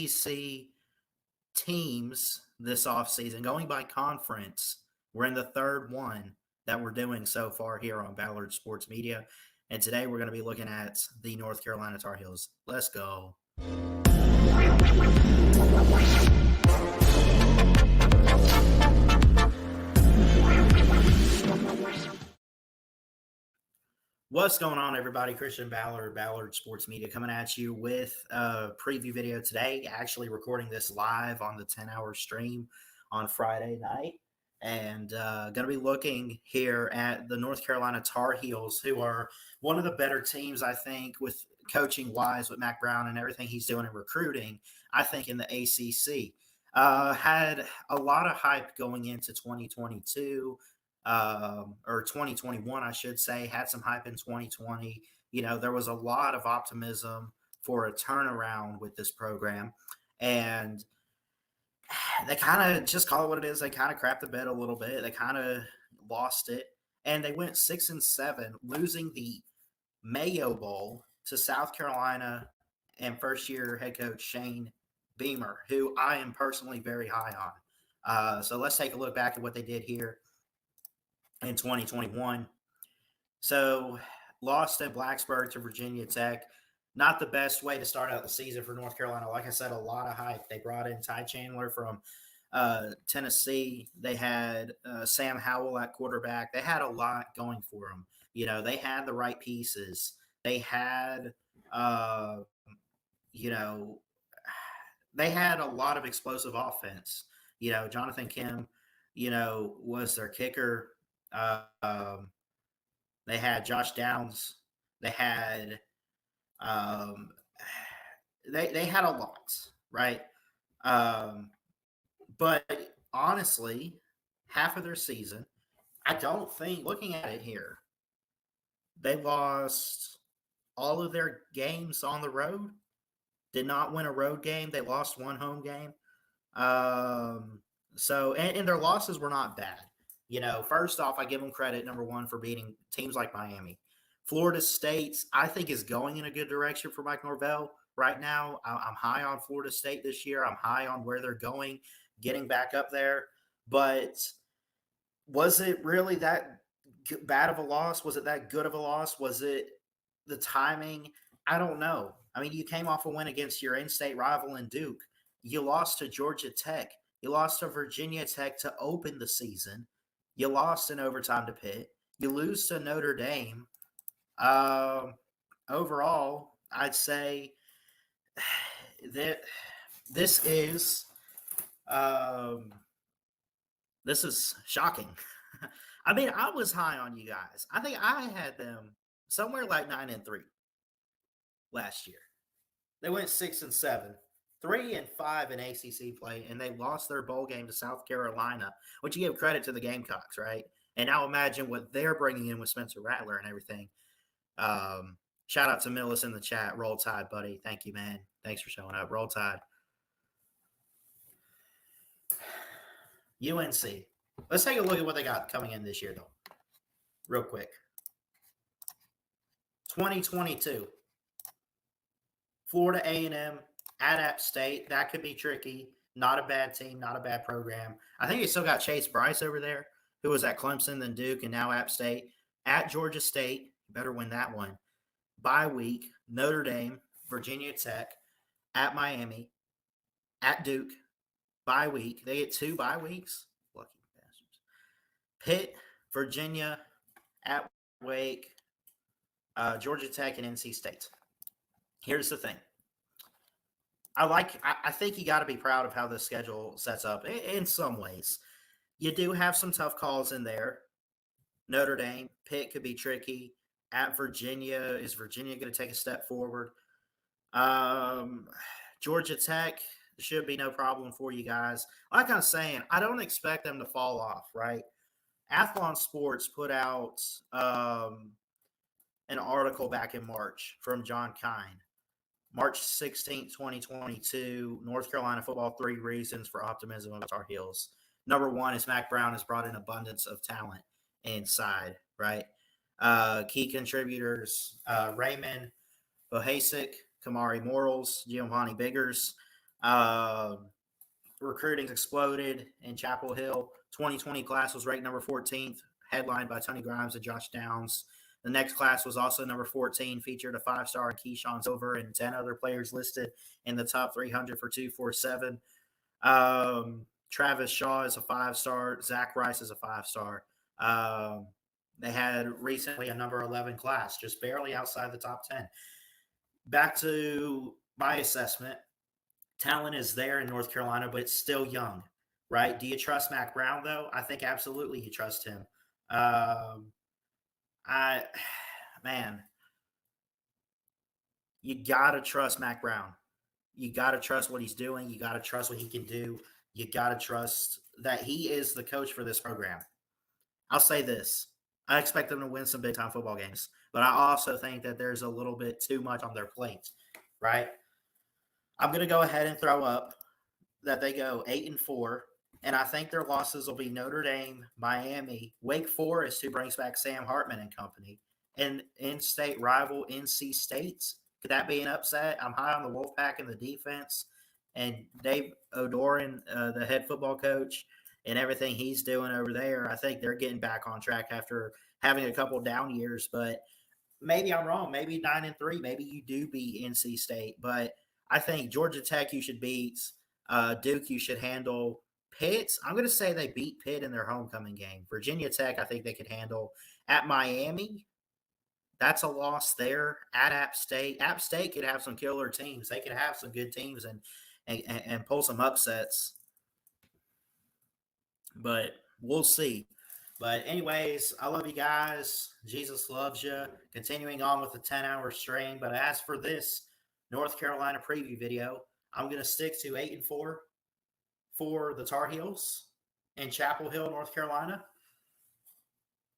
ACC teams this offseason, going by conference. We're in the third one that we're doing so far here on Ballard Sports Media. And today we're going to be looking at the North Carolina Tar Heels. Let's go. What's going on, everybody? Christian Ballard, Ballard Sports Media, coming at you with a preview video today. Actually recording this live on the 10-hour stream on Friday night. And going to be looking here at the North Carolina Tar Heels, who are one of the better teams, I think, with coaching-wise with Mack Brown and everything he's doing in recruiting, I think, in the ACC. Had a lot of hype going into 2022. Or 2021, I should say, had some hype in 2020. You know, there was a lot of optimism for a turnaround with this program. And they kind of just call it what it is. They kind of crapped the bed a little bit. They kind of lost it. And they went 6-7, losing the Mayo Bowl to South Carolina and first-year head coach Shane Beamer, who I am personally very high on. So let's take a look back at what they did here in 2021. So lost at Blacksburg to Virginia Tech. Not the best way to start out the season for North Carolina. Like I said, a lot of hype. They brought in Ty Chandler from Tennessee. They had Sam Howell at quarterback. They had a lot going for them. You know, they had the right pieces. They had, they had a lot of explosive offense. You know, Jonathan Kim, was their kicker. They had Josh Downs. They had they had a lot, right? But honestly, half of their season, I don't think, looking at it here, they lost all of their games on the road. Did not win a road game. They lost one home game. So their losses were not bad. You know, first off, I give them credit, number one, for beating teams like Miami. Florida State, I think, is going in a good direction for Mike Norvell right now. I'm high on Florida State this year. I'm high on where they're going, getting back up there. But was it really that bad of a loss? Was it that good of a loss? Was it the timing? I don't know. I mean, you came off a win against your in-state rival in Duke. You lost to Georgia Tech. You lost to Virginia Tech to open the season. You lost in overtime to Pitt. You lose to Notre Dame. Overall, I'd say that this is shocking. I mean, I was high on you guys. I think I had them somewhere like 9-3 last year. They went 6-7. 3-5 in ACC play, and they lost their bowl game to South Carolina, which you give credit to the Gamecocks, right? And now imagine what they're bringing in with Spencer Rattler and everything. Shout out to Millis in the chat. Roll Tide, buddy. Thank you, man. Thanks for showing up. Roll Tide. UNC. Let's take a look at what they got coming in this year, though, real quick. 2022. Florida A&M. At App State, that could be tricky. Not a bad team, not a bad program. I think you still got Chase Bryce over there, who was at Clemson, then Duke, and now App State. At Georgia State, you better win that one. Bye week, Notre Dame, Virginia Tech, at Miami, at Duke, bye week. They get 2 bye weeks. Lucky bastards. Pitt, Virginia, at Wake, Georgia Tech, and NC State. Here's the thing. I think you got to be proud of how the schedule sets up in some ways. You do have some tough calls in there. Notre Dame, Pitt could be tricky. At Virginia, is Virginia going to take a step forward? Georgia Tech should be no problem for you guys. Like I'm saying, I don't expect them to fall off, right? Athlon Sports put out an article back in March from John Kine. March 16th, 2022, North Carolina football, 3 reasons for optimism of Tar Heels. Number 1 is Mack Brown has brought an abundance of talent inside, right? Key contributors, Raymond Bohasic, Kamari Morals, Giovanni Biggers, Recruiting exploded in Chapel Hill. 2020 class was ranked number 14th, headlined by Tony Grimes and Josh Downs. The next class was also number 14, featured a 5-star Keyshawn Silver and 10 other players listed in the top 300 for 247. Travis Shaw is a 5-star. Zach Rice is a 5-star. They had recently a number 11 class, just barely outside the top 10. Back to my assessment, talent is there in North Carolina, but it's still young, right? Do you trust Mack Brown, though? I think absolutely you trust him. Man, you got to trust Mack Brown. You got to trust what he's doing. You got to trust what he can do. You got to trust that he is the coach for this program. I'll say this. I expect them to win some big-time football games, but I also think that there's a little bit too much on their plate, right? I'm going to go ahead and throw up that they go 8-4, and I think their losses will be Notre Dame, Miami, Wake Forest, who brings back Sam Hartman and company, and in-state rival NC State. Could that be an upset? I'm high on the Wolfpack in the defense, and Dave O'Doran, the head football coach, and everything he's doing over there. I think they're getting back on track after having a couple down years, but maybe I'm wrong. Maybe 9-3. Maybe you do beat NC State, but I think Georgia Tech you should beat. Duke you should handle. Pitt, I'm going to say they beat Pitt in their homecoming game. Virginia Tech, I think they could handle. At Miami, that's a loss there. At App State could have some killer teams. They could have some good teams and pull some upsets. But we'll see. But anyways, I love you guys. Jesus loves you. Continuing on with the 10-hour stream. But as for this North Carolina preview video, I'm going to stick to 8-4 for the Tar Heels in Chapel Hill, North Carolina.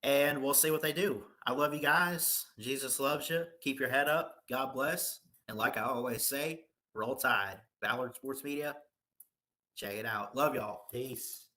And we'll see what they do. I love you guys. Jesus loves you. Keep your head up. God bless. And like I always say, roll tide. Ballard Sports Media. Check it out. Love y'all. Peace.